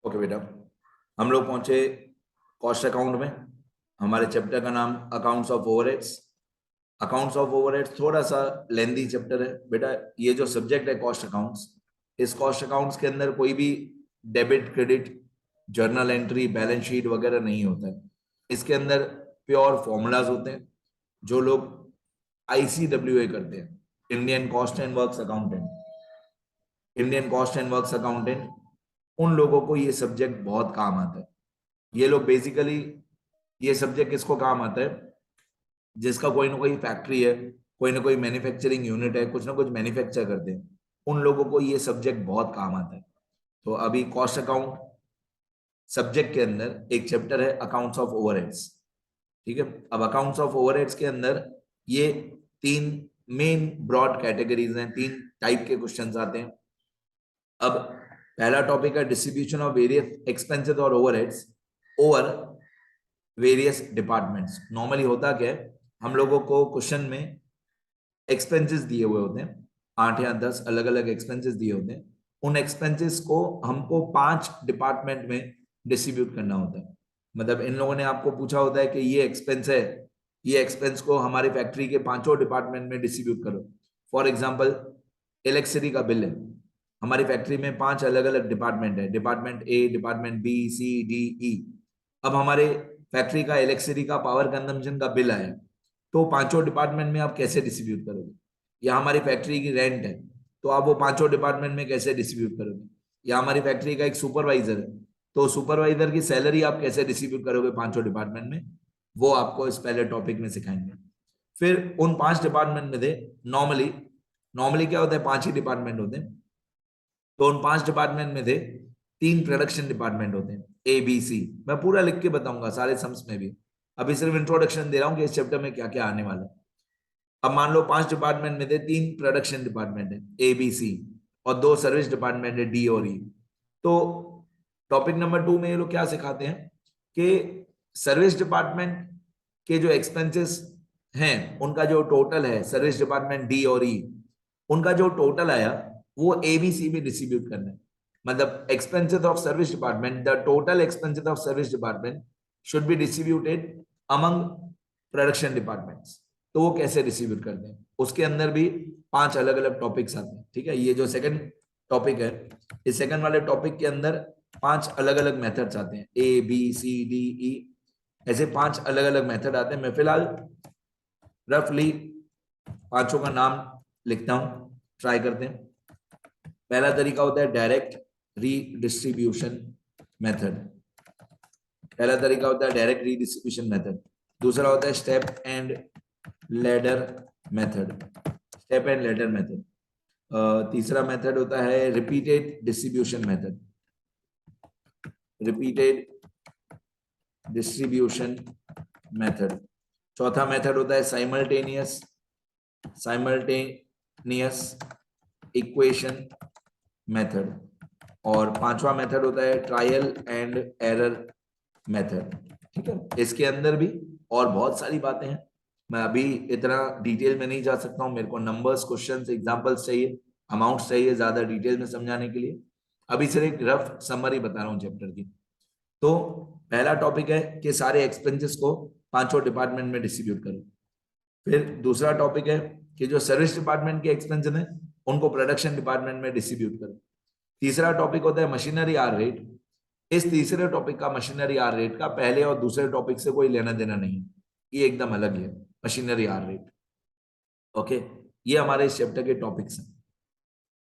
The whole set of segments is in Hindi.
ओके बेटा, हम लोग पहुंचे कॉस्ट अकाउंट में। हमारे चैप्टर का नाम accounts of overheads. Accounts of overheads थोड़ा सा लेंदी चैप्टर है बेटा। ये जो सब्जेक्ट है कॉस्ट अकाउंट्स, इस कॉस्ट अकाउंट्स के अंदर कोई भी debit credit journal entry balance sheet वगैरह नहीं होता है। इसके अंदर प्योर फॉर्मूलाज होते हैं। जो लोग ICWA करते हैं, Indian cost and works accountant, Indian cost and works accountant, उन लोगों को ये सब्जेक्ट बहुत काम आता है। ये लोग बेसिकली, ये सब्जेक्ट किसको काम आता है? जिसका कोई ना कोई फैक्ट्री है, कोई ना कोई मैन्युफैक्चरिंग यूनिट है, कुछ ना कुछ मैन्युफैक्चर करते हैं, उन लोगों को ये सब्जेक्ट बहुत काम आता है। तो अभी कॉस्ट अकाउंट सब्जेक्ट के अंदर एक चैप्टर है अकाउंट्स ऑफ ओवरहेड्स। ठीक है, अब अकाउंट्स ऑफ ओवरहेड्स के अंदर ये तीन मेन ब्रॉड कैटेगरीज हैं, तीन टाइप के क्वेश्चंस आते हैं। अब पहला टॉपिक है डिस्ट्रीब्यूशन ऑफ वेरियस एक्सपेंसेस और overheads over various departments. Normally होता क्या है, हम लोगों को क्वेश्चन में एक्सपेंसेस दिए हुए होते हैं, 8 या 10 अलग अलग एक्सपेंसेस दिए होते हैं। उन एक्सपेंसेस को हमको 5 डिपार्टमेंट में डिस्ट्रीब्यूट करना होता है। मतलब इन लोगों ने आपको पूछा होता है कि ये एक्सपेंस है, ये एक्सपेंस को हमारी फैक्ट्री के 5 डिपार्टमेंट में डिस्ट्रीब्यूट करो। फॉर एग्जाम्पल, इलेक्ट्रिसिटी का बिल है, हमारी फैक्ट्री में 5 अलग अलग डिपार्टमेंट है, department A, department B, C, D, ई। अब हमारे फैक्ट्री का इलेक्ट्रिसिटी का पावर कंजम्पशन का बिल आया, तो 5 डिपार्टमेंट में आप कैसे डिस्ट्रीब्यूट करोगे? या हमारी फैक्ट्री की रेंट है, तो आप वो 5 डिपार्टमेंट में कैसे डिस्ट्रीब्यूट करोगे? या हमारी फैक्ट्री का एक सुपरवाइजर है, तो सुपरवाइजर की सैलरी आप कैसे डिस्ट्रीब्यूट करोगे 5 डिपार्टमेंट में? वो आपको इस पहले टॉपिक में सिखाएंगे। फिर उन 5 डिपार्टमेंट में थे, नॉर्मली नॉर्मली क्या होता है, 5 ही डिपार्टमेंट होते हैं। तो उन 5 डिपार्टमेंट में थे 3 प्रोडक्शन डिपार्टमेंट होते हैं, ABC। मैं पूरा लिख के बताऊंगा सारे सम्स में भी, अभी सिर्फ इंट्रोडक्शन दे रहा हूं कि इस चैप्टर में क्या क्या आने वाला है। अब मान लो 5 डिपार्टमेंट में थे, 3 प्रोडक्शन डिपार्टमेंट है ABC, और 2 सर्विस डिपार्टमेंट है D और E। तो टॉपिक नंबर 2 में ये लोग क्या सिखाते हैं कि सर्विस डिपार्टमेंट के जो एक्सपेंसेस हैं, उनका जो टोटल है, सर्विस डिपार्टमेंट D और E, उनका जो टोटल आया वो ABC में डिस्ट्रीब्यूट करना है। मतलब expenses of service department, the total expenses of service department should be distributed among production departments. तो वो कैसे डिस्ट्रीब्यूट करते हैं, उसके अंदर भी 5 अलग अलग टॉपिक्स आते हैं। ठीक है, ये जो सेकंड टॉपिक है, इस सेकंड वाले टॉपिक के अंदर 5 अलग अलग मेथड्स आते हैं, ABCDE, ऐसे 5 अलग अलग मेथड आते हैं। मैं फिलहाल रफली 5 का नाम लिखता हूं, ट्राई करते हैं। पहला तरीका होता है डायरेक्ट रीडिस्ट्रीब्यूशन मेथड। पहला तरीका होता है डायरेक्ट रीडिस्ट्रीब्यूशन मेथड। दूसरा होता है step and ladder method, step and ladder method. तीसरा मेथड होता है repeated distribution method, repeated distribution method. चौथा मेथड होता है साइमल्टेनियस इक्वेशन मेथड। और 5वां मेथड होता है ट्रायल एंड एरर मेथड। ठीक है, इसके अंदर भी और बहुत सारी बातें हैं, मैं अभी इतना डिटेल में नहीं जा सकता हूं। मेरे को नंबर्स, क्वेश्चंस, एग्जांपल्स चाहिए, अमाउंट्स चाहिए ज्यादा डिटेल में समझाने के लिए। अभी सिर्फ एक रफ समरी बता रहा हूं चैप्टर की। तो पहला टॉपिक है कि सारे एक्सपेंसेस को 5 डिपार्टमेंट में डिस्ट्रीब्यूट करो। फिर दूसरा टॉपिक है कि जो सर्विस डिपार्टमेंट के एक्सपेंसेस हैं, उनको प्रोडक्शन डिपार्टमेंट में डिस्ट्रीब्यूट करो। तीसरा टॉपिक होता है मशीनरी आर रेट। इस तीसरे टॉपिक का, मशीनरी आर रेट का, पहले और दूसरे टॉपिक से कोई लेना देना नहीं है, ये एकदम अलग है, मशीनरी आर रेट। ओके, ये हमारे इस चैप्टर के टॉपिक्स हैं।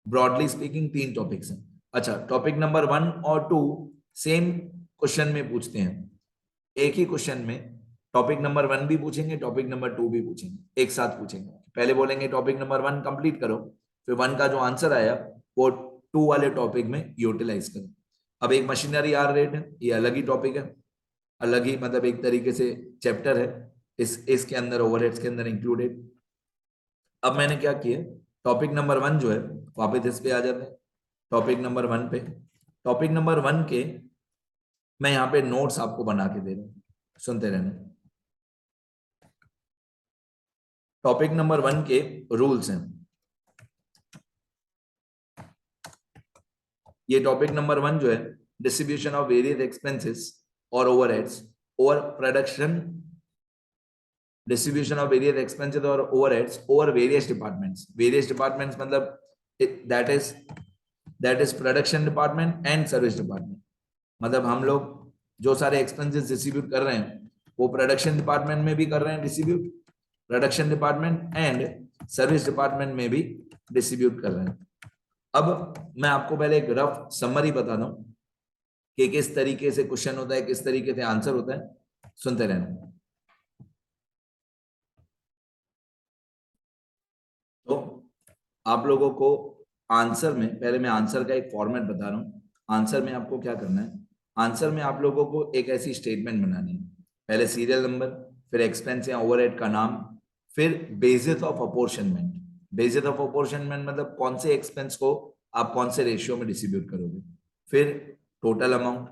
ब्रॉडली स्पीकिंग 3 टॉपिक्स हैं। अच्छा, टॉपिक नंबर 1 और 2 सेम क्वेश्चन में पूछते हैं, एक ही क्वेश्चन में टॉपिक नंबर 1 भी पूछेंगे, टॉपिक नंबर 2 भी पूछेंगे, एक साथ पूछेंगे। पहले बोलेंगे टॉपिक नंबर 1 कंप्लीट करो, फिर 1 का जो आंसर आया वो 2 वाले टॉपिक में यूटिलाइज करो। अब एक मशीनरी आर रेट है, ये अलग ही टॉपिक है, अलग ही, मतलब एक तरीके से चैप्टर है, इसके अंदर ओवरहेड्स के अंदर इंक्लूडेड। अब मैंने क्या किया, टॉपिक नंबर 1 जो है वापस इस पे आ जाते हैं, टॉपिक नंबर 1 पे। टॉपिक नंबर 1 के मैं यहाँ पे नोट्स आपको बना के दे रहा हूँ, सुनते रहना। टॉपिक नंबर 1 के रूल्स हैं, ये टॉपिक नंबर 1 जो है distribution of various expenses or overheads over production, distribution of various expenses or overheads over various departments. Various departments मतलब that is production department and service department. मतलब हम लोग जो सारे एक्सपेंसेस डिस्ट्रीब्यूट कर रहे हैं वो प्रोडक्शन डिपार्टमेंट में भी कर रहे हैं distribute, production department and service department में भी डिस्ट्रीब्यूट कर रहे हैं. अब मैं आपको पहले एक रफ समरी बता दूं कि किस तरीके से क्वेश्चन होता है, किस तरीके से आंसर होता है. सुनते रहना. तो आप लोगों को आंसर में, पहले मैं आंसर का एक फॉर्मेट बता रहा हूं. आंसर में आपको क्या करना है, आंसर में आप लोगों को एक ऐसी स्टेटमेंट बनानी है. पहले सीरियल नंबर, फिर एक्सपेंस या ओवरहेड का नाम, फिर basis of apportionment. Basis of apportionment मतलब कौन से एक्सपेंस को आप कौन से रेशियो में डिस्ट्रीब्यूट करोगे. फिर टोटल अमाउंट.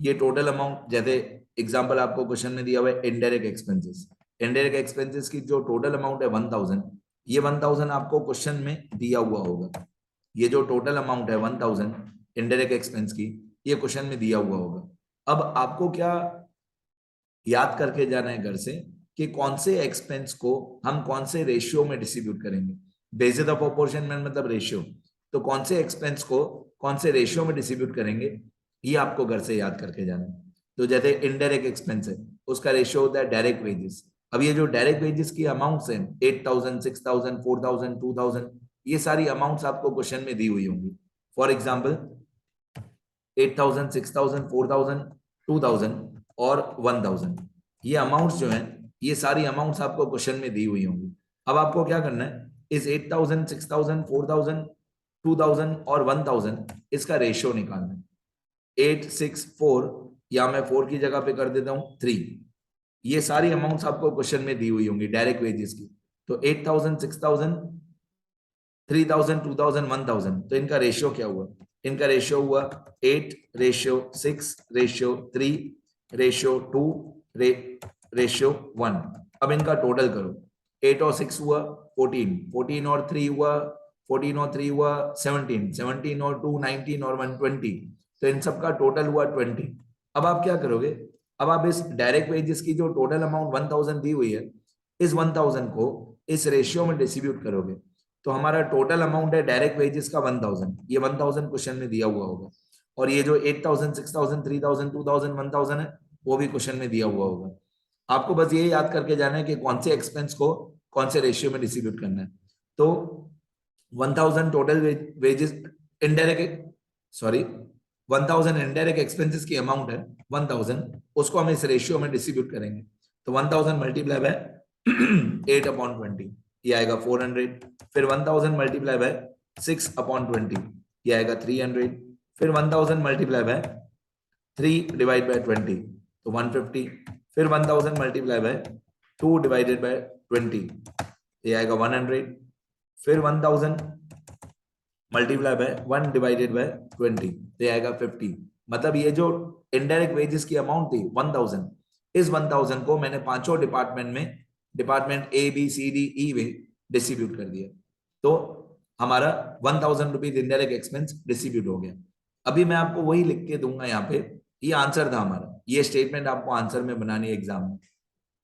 ये टोटल अमाउंट, जैसे एग्जांपल आपको क्वेश्चन में दिया हुआ है इनडायरेक्ट एक्सपेंसेस. इनडायरेक्ट एक्सपेंसेस की जो टोटल अमाउंट है 1000, ये 1000 आपको क्वेश्चन में दिया हुआ होगा. ये जो टोटल अमाउंट है 1000 इनडायरेक्ट एक्सपेंस की, ये क्वेश्चन में दिया हुआ होगा. अब आपको क्या याद करके जाना है घर से कि कौन से एक्सपेंस को हम कौन से रेशियो में डिस्ट्रीब्यूट करेंगे. बेसिस ऑफ प्रोपोर्शनमेंट मतलब रेशियो, तो कौन से एक्सपेंस को कौन से रेशियो में डिस्ट्रीब्यूट करेंगे, ये आपको घर से याद करके जाना है. तो जैसे इनडायरेक्ट एक्सपेंस है, उसका रेशियो होता है डायरेक्ट वेजेस. अब ये जो डायरेक्ट वेजेस की अमाउंट्स हैं 8000, 6000, 4000, 2000, ये सारी अमाउंट्स आपको क्वेश्चन में दी हुई होंगी. फॉर एग्जाम्पल 8000, 6000, 4000, 2000 और 1000, ये अमाउंट्स जो हैं, ये सारी अमाउंट्स आपको क्वेश्चन में दी हुई होंगी. अब आपको क्या करना है, इस 8000, 6000, 4000, 2000 और 1000 इसका रेशियो निकालना है. 8, 6, 4, या मैं 4 की जगह पे कर देता हूं 3. ये सारी अमाउंट्स आपको क्वेश्चन में दी हुई होंगी डायरेक्ट वेजेस की. तो 8000, 6000, 3000, 2000, 1000, तो इनका रेशियो क्या हुआ, इनका रेशियो हुआ 8 रेशियो 6 रेशियो 3 रेशियो 2 रेशियो 1. अब इनका टोटल करो. 8 और 6 हुआ 14, 14 और 3 हुआ 14 और 3 हुआ 17, 17 और 2 19 और 1 20, तो इन सब का टोटल हुआ 20. अब आप क्या करोगे, अब आप इस डायरेक्ट वेजेस की जो टोटल अमाउंट 1000 दी हुई है, इस 1000 को इस रेशियो में डिस्ट्रीब्यूट करोगे. तो हमारा टोटल अमाउंट है डायरेक्ट वेजेस का 1000, ये 1000 क्वेश्चन में दिया हुआ होगा. और ये जो 8000, 6000, 3000, 2000, 1000 है, वो भी क्वेश्चन में दिया हुआ होगा. आपको बस ये याद करके जाना है कि कौन से एक्सपेंस को कौन से रेशियो में डिस्ट्रीब्यूट करना है. तो 1000 total wages indirect, sorry 1000 indirect expenses की अमाउंट है 1000, उसको हम इस रेशियो में डिस्ट्रीब्यूट करेंगे. तो 1000 मल्टीप्लाई बाय 8/20, ये आएगा 400. फिर 1000 मल्टीप्लाई बाय 6/20, ये आएगा 300. फिर 1000 मल्टीप्लाई बाय 3 डिवाइड बाय 20, तो 150. फिर 1000 मल्टीप्लाई बाय 2 डिवाइडेड बाय 20, ये आएगा 100. फिर 1000 मल्टीप्लाई बाय 1 डिवाइडेड बाय 20, ये आएगा 50. मतलब ये जो इनडायरेक्ट वेजेस की अमाउंट थी 1000, इस 1000 को मैंने पांचों डिपार्टमेंट में, department A B C D E में डिस्ट्रीब्यूट कर दिया. तो हमारा 1000 रुपीज इनडायरेक्ट एक्सपेंस डिस्ट्रीब्यूट हो गया. अभी मैं आपको वही लिख के दूंगा यहाँ पे, ये आंसर था हमारा. ये स्टेटमेंट आपको आंसर में बनानी है एग्जाम में.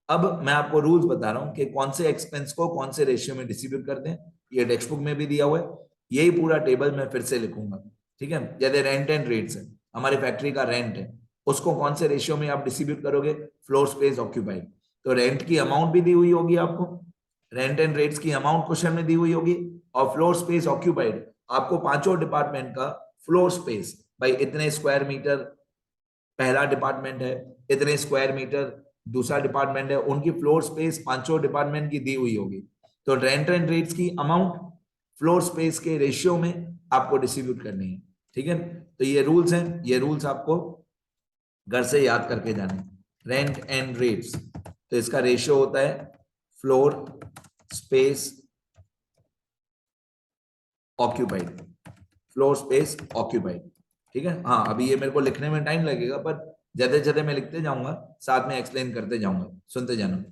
अब मैं आपको रूल्स बता रहा हूँ कि कौन से एक्सपेंस को कौन से रेशियो में डिस्ट्रीब्यूट करते हैं. ये टेक्स्ट बुक में भी दिया हुआ है. यही पूरा टेबल मैं फिर से लिखूंगा, ठीक है. जैसे रेंट एंड रेट्स है, हमारी फैक्ट्री का रेंट है, उसको कौन से रेशियो में आप डिस्ट्रीब्यूट करोगे, फ्लोर स्पेस ऑक्यूपाइड. तो रेंट की अमाउंट भी दी हुई होगी आपको, रेंट एंड रेट्स की अमाउंट क्वेश्चन में दी हुई होगी, और फ्लोर स्पेस ऑक्यूपाइड आपको पांचों डिपार्टमेंट का फ्लोर स्पेस, भाई इतने स्क्वायर मीटर पहला डिपार्टमेंट है, इतने स्क्वायर मीटर दूसरा डिपार्टमेंट है, उनकी फ्लोर स्पेस पांचों डिपार्टमेंट की दी हुई होगी. तो रेंट एंड रेट्स की अमाउंट फ्लोर स्पेस के रेशियो में आपको डिस्ट्रीब्यूट करनी है, ठीक है. तो ये रूल्स हैं, ये रूल्स आपको घर से याद करके जाने. रेंट एंड रेट्स, तो इसका रेशियो होता है floor space occupied, floor space occupied, ठीक है. हाँ, अभी ये मेरे को लिखने में टाइम लगेगा, पर जैसे जैसे मैं लिखते जाऊंगा साथ में एक्सप्लेन करते जाऊंगा, सुनते जाना.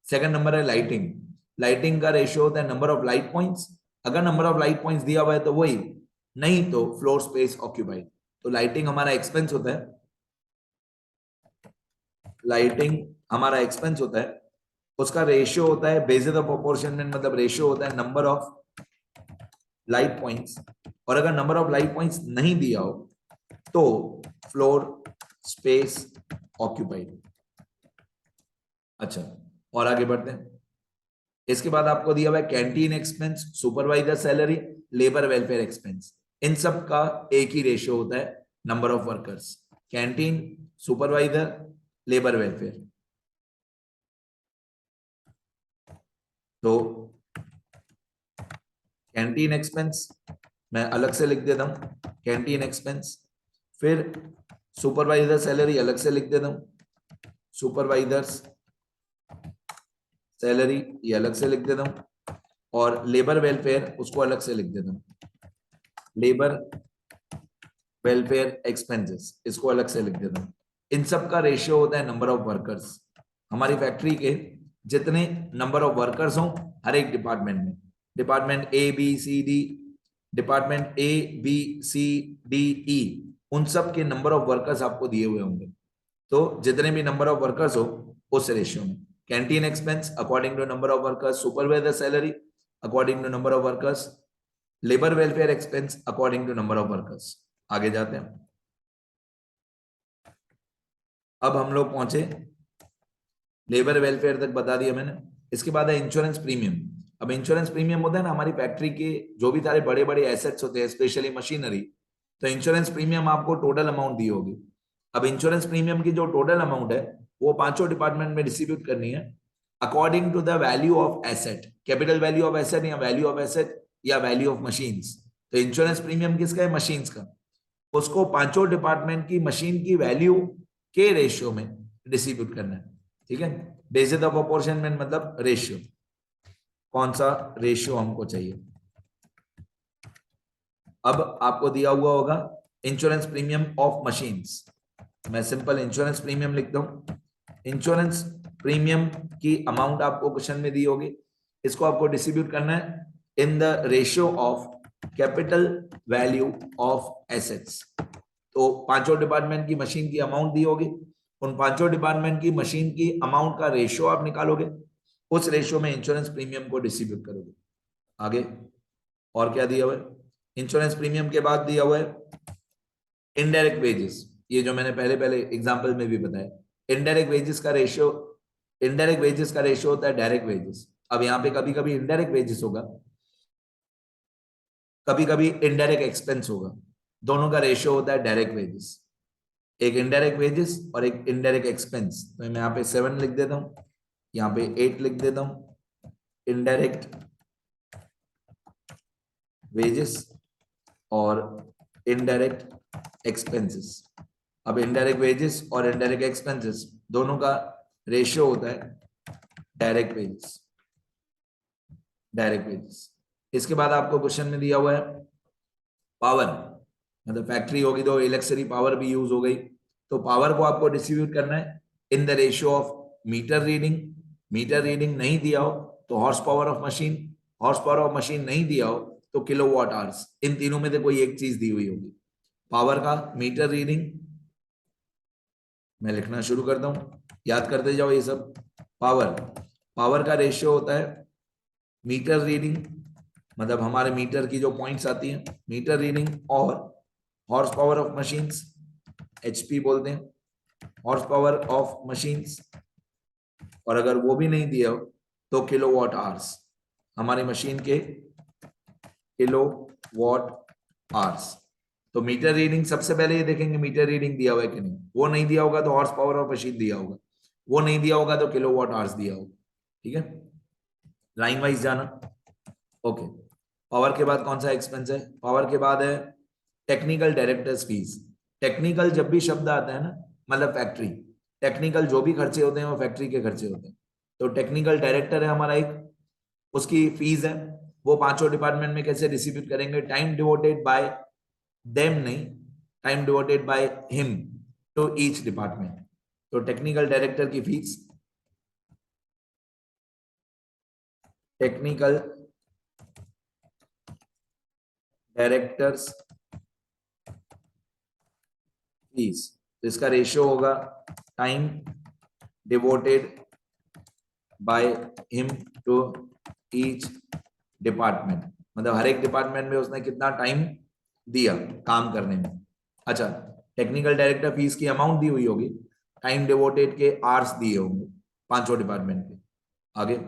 सेकंड नंबर है लाइटिंग. लाइटिंग का रेशियो होता है नंबर ऑफ लाइट पॉइंट्स. अगर नंबर ऑफ लाइट पॉइंट्स दिया हुआ है तो वही, नहीं तो फ्लोर स्पेस ऑक्यूपाइड. तो लाइटिंग हमारा एक्सपेंस होता है, लाइटिंग हमारा एक्सपेंस होता है, उसका रेशियो होता है बेसिस ऑफ प्रोपोर्शनमेंट, मतलब रेशियो होता है नंबर ऑफ लाइट पॉइंट्स, और अगर नंबर ऑफ लाइट पॉइंट्स नहीं दिया हो तो फ्लोर स्पेस ऑक्यूपाइड। अच्छा, और आगे बढ़ते हैं। इसके बाद आपको दिया हुआ है canteen expense, supervisor salary, labour welfare expense. इन सब का एक ही रेशियो होता है number of workers, canteen, supervisor, labour welfare. तो कैंटीन एक्सपेंस मैं अलग से लिख देता हूं, कैंटीन एक्सपेंस, फिर सुपरवाइजर सैलरी अलग से लिख देता हूं, सुपरवाइजर्स सैलरी ये अलग से लिख देता हूं, और लेबर वेलफेयर उसको अलग से लिख देता हूं, लेबर वेलफेयर एक्सपेंसेस इसको अलग से लिख देता हूं। इन सब का रेशियो होता है नंबर ऑफ वर्कर्स। हमारी फैक्ट्री के जितने नंबर ऑफ वर्कर्स हों हर एक डिपार्टमेंट में, department A B C D, department A B C D E, उन सब के नंबर ऑफ वर्कर्स आपको दिए हुए होंगे। तो जितने भी नंबर ऑफ वर्कर्स हो उस रेशियो में, canteen expense according to number of workers, supervisor salary according to number of workers, labour welfare expense according to number of workers. आगे जाते हैं। अब हम लोग पहुंचे, लेबर वेलफेयर तक बता दिया मैंने। इसके बाद है इंश्योरेंस प्रीमियम। अब इंश्योरेंस प्रीमियम होता है ना, हमारी फैक्ट्री के जो भी सारे बड़े बड़े एसेट्स होते हैं स्पेशली मशीनरी, तो इंश्योरेंस प्रीमियम आपको टोटल अमाउंट दी होगी। अब इंश्योरेंस प्रीमियम की जो टोटल अमाउंट है वो पांचों डिपार्टमेंट में डिस्ट्रीब्यूट करनी है according to the value of asset, capital value of asset या वैल्यू ऑफ एसेट या वैल्यू ऑफ मशीन्स। तो इंश्योरेंस प्रीमियम किसका है? मशीन्स का। उसको पांचों डिपार्टमेंट की मशीन की वैल्यू के रेशियो में डिस्ट्रीब्यूट करना है। ठीक है, बेसिस ऑफ प्रोपोर्शनमेंट मतलब रेशियो, कौन सा रेशियो हमको चाहिए। अब आपको दिया हुआ होगा इंश्योरेंस प्रीमियम ऑफ मशीन्स, मैं सिंपल इंश्योरेंस प्रीमियम लिखता हूं। इंश्योरेंस प्रीमियम की अमाउंट आपको क्वेश्चन में दी होगी, इसको आपको डिस्ट्रीब्यूट करना है in the ratio of capital value of assets. तो पांचों डिपार्टमेंट की मशीन की अमाउंट दी होगी, उन पांचों डिपार्टमेंट की मशीन की अमाउंट का रेशियो आप निकालोगे, उस रेशियो में इंश्योरेंस प्रीमियम को डिस्ट्रीब्यूट करोगे। आगे और क्या दिया हुआ है? इंश्योरेंस प्रीमियम के बाद दिया हुआ है इनडायरेक्ट वेजेस, ये जो मैंने पहले पहले एग्जांपल में भी बताया। इनडायरेक्ट वेजेस का रेशियो, इनडायरेक्ट वेजेस का रेशियो होता है डायरेक्ट वेजेस। अब यहाँ पे कभी कभी इनडायरेक्ट वेजेस होगा, कभी कभी इनडायरेक्ट एक्सपेंस होगा, दोनों का रेशियो होता है डायरेक्ट वेजेस। एक इनडायरेक्ट वेजेस और एक इनडायरेक्ट एक्सपेंस, तो मैं यहाँ पे 7 लिख देता हूँ, यहाँ पे 8 लिख देता हूँ, इनडायरेक्ट वेजेस और इनडायरेक्ट एक्सपेंसेस। अब इनडायरेक्ट वेजेस और इनडायरेक्ट एक्सपेंसेस दोनों का रेशियो होता है डायरेक्ट वेजेस, डायरेक्ट वेजेस। इसके बाद आपको क्वेश्चन में दिया हुआ है पावर, मतलब फैक्ट्री होगी तो इलेक्ट्रिसिटी पावर भी यूज हो गई, तो पावर को आपको डिस्ट्रीब्यूट करना है in the ratio of meter reading. Meter reading नहीं दिया हो तो horse power of machine, horse power of machine नहीं दिया हो तो किलोवाट आवर्स, इन तीनों में से कोई एक चीज दी हुई होगी। पावर का मीटर रीडिंग मैं लिखना शुरू करता हूं, याद करते जाओ ये सब। पावर, पावर का रेशियो होता है मीटर रीडिंग, मतलब हमारे मीटर की जो पॉइंट्स आती हैं, मीटर रीडिंग, और horse power of machines, HP बोलते हैं, हॉर्स पावर ऑफ मशीन्स। और अगर वो भी नहीं दिया हो तो किलोवाट आवर्स, हमारी मशीन के किलोवाट आवर्स। तो मीटर रीडिंग सबसे पहले ये देखेंगे मीटर रीडिंग दिया हुआ है कि नहीं, वो नहीं दिया होगा तो हॉर्स पावर ऑफ मशीन दिया होगा, वो नहीं दिया होगा तो किलोवाट आवर्स दिया होगा। ठीक है, लाइन वाइज जाना। ओके, पावर के बाद कौन सा एक्सपेंस है? पावर के बाद है टेक्निकल डायरेक्टर्स फीस। टेक्निकल जब भी शब्द आता है ना, मतलब फैक्ट्री, टेक्निकल जो भी खर्चे होते हैं वो फैक्ट्री के खर्चे होते हैं। तो टेक्निकल डायरेक्टर है हमारा एक, उसकी फीस है, वो पांचों डिपार्टमेंट में कैसे डिस्ट्रीब्यूट करेंगे? टाइम डिवोटेड बाय देम नहीं, time devoted by him to each department. तो टेक्निकल डायरेक्टर की फीस, टेक्निकल डायरेक्टर्स फीस, तो इसका रेशियो होगा time devoted by him to each department, मतलब हर एक डिपार्टमेंट में उसने कितना टाइम दिया काम करने में। अच्छा, टेक्निकल डायरेक्टर फीस की अमाउंट दी हुई होगी, टाइम डिवोटेड के आवर्स दिए होंगे पांचों डिपार्टमेंट के। आगे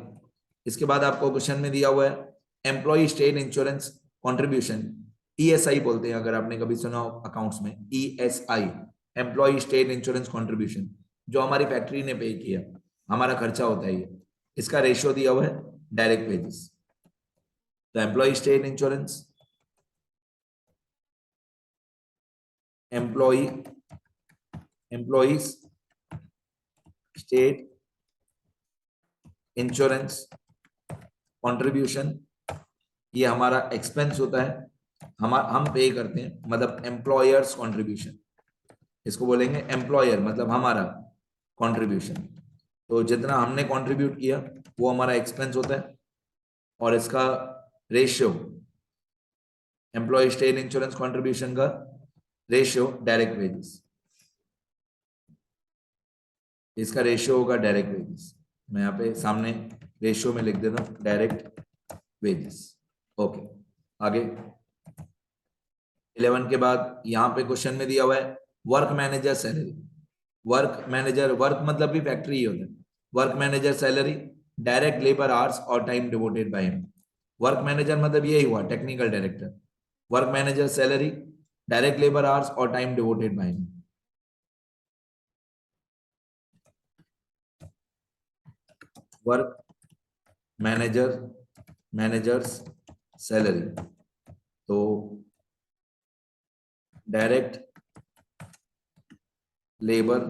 इसके बाद आपको क्वेश्चन में दिया हुआ है employ state insurance contribution, ESI बोलते हैं अगर आपने कभी सुना हो अकाउंट्स में, ESI employ state insurance contribution, जो हमारी फैक्ट्री ने पे किया, हमारा खर्चा होता है ये, इसका रेशियो दिया हुआ है डायरेक्ट वेजेस। तो employ state insurance, employees state insurance contribution, ये हमारा एक्सपेंस होता है, हम पे करते हैं, मतलब एम्प्लॉयर्स कंट्रीब्यूशन, इसको बोलेंगे एम्प्लॉयर मतलब हमारा कंट्रीब्यूशन। तो जितना हमने कंट्रीब्यूट किया वो हमारा एक्सपेंस होता है, और इसका ratio employ state insurance contribution का रेशियो डायरेक्ट वेजेस, इसका रेशियो होगा डायरेक्ट वेजेस। मैं यहाँ पे सामने रेशियो में लिख देता हूँ डायरेक्ट वेजेस। ओके, आगे 11 के बाद यहाँ पे क्वेश्चन में दिया हुआ है work manager salary. Work manager, work मतलब भी फैक्ट्री ही होता है, work manager salary, direct labour hours और time devoted by him. Work manager मतलब यही हुआ technical director, work manager salary, direct labour hours और time devoted by him. Work managers salary, तो डायरेक्ट लेबर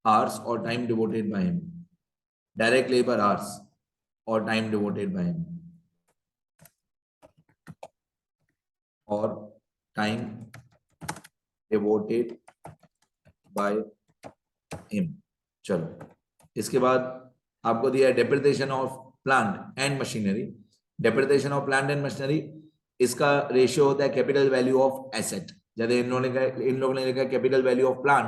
आवर्स और time devoted by him, direct labour hours और टाइम डिवोटेड बाय हिम, और टाइम डिवोटेड बाय हिम। चलो, इसके बाद आपको दिया है depreciation of plant and machinery. Depreciation of plant and machinery, इसका रेशियो होता है कैपिटल वैल्यू ऑफ एसेट। जब इन लोगों ने लिखा कैपिटल वैल्यू ऑफ प्लांट,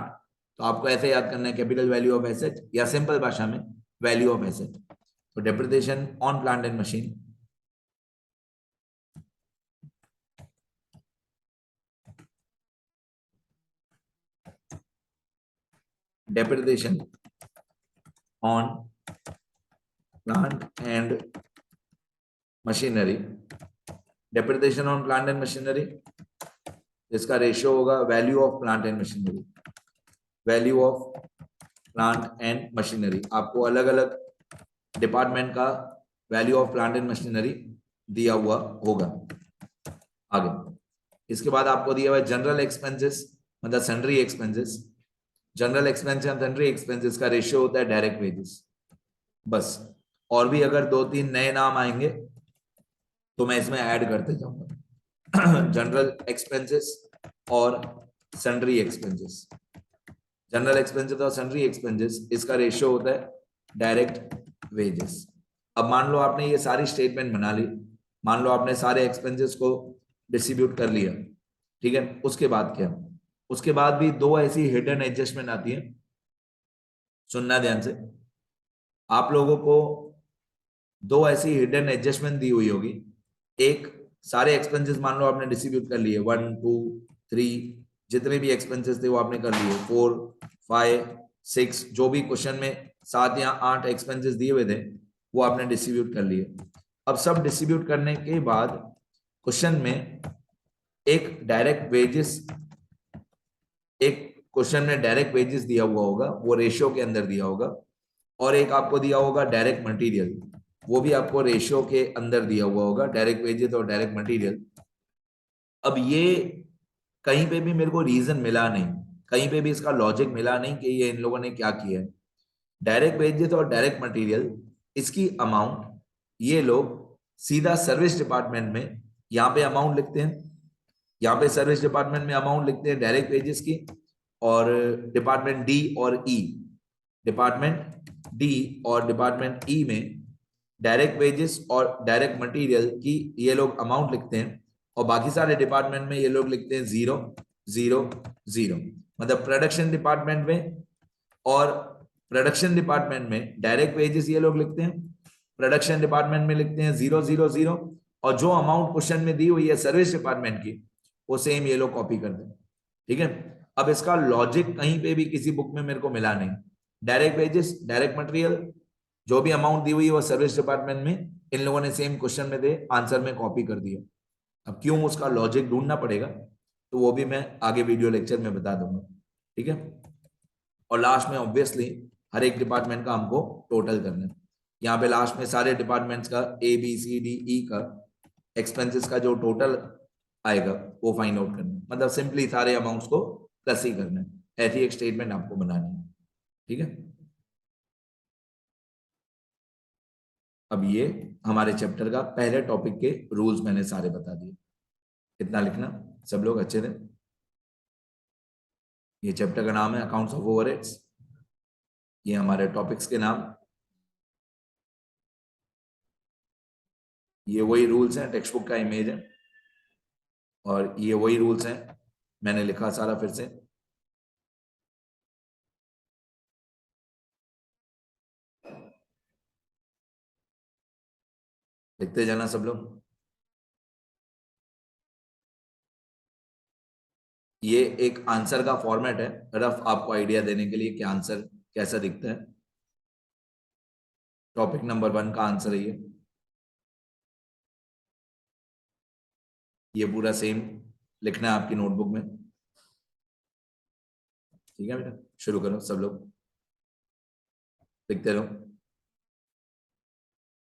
तो आपको ऐसे याद करना है कैपिटल वैल्यू ऑफ एसेट, या सिंपल भाषा में वैल्यू ऑफ एसेट। तो depreciation on plant and machine, depreciation on plant and machinery, depreciation on plant and machinery, इसका रेशियो होगा value of plant and machinery, value of plant and machinery. आपको अलग अलग डिपार्टमेंट का value of plant and machinery दिया हुआ होगा। आगे इसके बाद आपको दिया हुआ है जनरल एक्सपेंसेस मतलब salary expenses. General expense and salary expenses का रेशियो होता है डायरेक्ट वेजेस। बस, और भी अगर 2-3 नए नाम आएंगे तो मैं इसमें ऐड करते जाऊंगा। जनरल एक्सपेंसेस और सैलरी एक्सपेंसेस, जनरल एक्सपेंसेस और सैलरी एक्सपेंसेस, इसका रेशियो होता है डायरेक्ट वेजेस। अब मान लो आपने ये सारी स्टेटमेंट बना ली, मान लो आपने सारे एक्सपेंसेस को डिस्ट्रीब्यूट कर लिया, ठीक है, उसके बाद क्या, उसके बाद भी दो ऐसी हिडन एडजस्टमेंट आती है, सुनना ध्यान से। आप लोगों को दो ऐसी हिडन एडजस्टमेंट दी हुई होगी, एक सारे एक्सपेंसेस मान लो आपने डिस्ट्रीब्यूट कर लिए 1 2 3, जितने भी एक्सपेंसेस थे वो आपने कर लिए, 4 5 6, जो भी क्वेश्चन में 7 या 8 एक्सपेंसेस दिए हुए थे वो आपने डिस्ट्रीब्यूट कर लिए। अब सब डिस्ट्रीब्यूट करने के बाद क्वेश्चन में एक डायरेक्ट वेजेस, एक क्वेश्चन में डायरेक्ट वेजेस दिया हुआ होगा, वो रेशियो के अंदर दिया होगा, और एक आपको दिया होगा डायरेक्ट मटेरियल, वो भी आपको रेशियो के अंदर दिया हुआ होगा, डायरेक्ट वेजेस और डायरेक्ट मटेरियल। अब ये कहीं पे भी मेरे को रीजन मिला नहीं, कहीं पे भी इसका लॉजिक मिला नहीं कि ये इन लोगों ने क्या किया है। डायरेक्ट वेजेस और डायरेक्ट मटेरियल, इसकी अमाउंट ये लोग सीधा सर्विस डिपार्टमेंट में यहाँ पे अमाउंट लिखते हैं, यहाँ पे सर्विस डिपार्टमेंट में अमाउंट लिखते हैं डायरेक्ट वेजेस की, और डिपार्टमेंट डी और ई, डिपार्टमेंट डी और डिपार्टमेंट ई में डायरेक्ट वेजेस और डायरेक्ट मटेरियल की ये लोग अमाउंट लिखते हैं, और बाकी सारे डिपार्टमेंट में ये लोग लिखते हैं 0 0 0, मतलब प्रोडक्शन डिपार्टमेंट में, और प्रोडक्शन डिपार्टमेंट में डायरेक्ट वेजेस ये लोग लिखते हैं, प्रोडक्शन डिपार्टमेंट में लिखते हैं 0 0 0, और जो अमाउंट क्वेश्चन में दी हुई है सर्विस डिपार्टमेंट की वो सेम ये लोग कॉपी कर दें। ठीक है, अब इसका लॉजिक कहीं पे भी किसी बुक में मेरे को मिला नहीं। डायरेक्ट वेजेस, डायरेक्ट मटेरियल, जो भी अमाउंट दी हुई है वो सर्विस डिपार्टमेंट में, इन लोगों ने सेम क्वेश्चन में दे आंसर में कॉपी कर दिया। अब क्यों, उसका लॉजिक ढूंढना पड़ेगा, तो वो भी मैं आगे वीडियो लेक्चर में बता दूंगा। ठीक है, और लास्ट में ऑब्वियसली हर एक डिपार्टमेंट का हमको टोटल करना है। यहाँ पे लास्ट में सारे डिपार्टमेंट्स का ABCDE का एक्सपेंसेस का जो टोटल आएगा वो फाइंड आउट करना है, मतलब सिंपली सारे अमाउंट्स को प्लस ही करना है। ऐसी एक स्टेटमेंट आपको बनानी है। ठीक है, अब ये हमारे चैप्टर का पहले टॉपिक के रूल्स मैंने सारे बता दिए। इतना लिखना सब लोग अच्छे थे। ये चैप्टर का नाम है अकाउंट्स ऑफ ओवरहेड्स। ये हमारे टॉपिक्स के नाम, ये वही रूल्स हैं, टेक्स्ट बुक का इमेज है, और ये वही रूल्स हैं, मैंने लिखा सारा फिर से। लिखते जाना सब लोग। ये एक आंसर का फॉर्मेट है, रफ आपको आइडिया देने के लिए कि आंसर कैसा दिखता है। टॉपिक नंबर 1 का आंसर है ये पूरा सेम लिखना है आपकी नोटबुक में। ठीक है बेटा, शुरू करो सब लोग, लिखते रहो।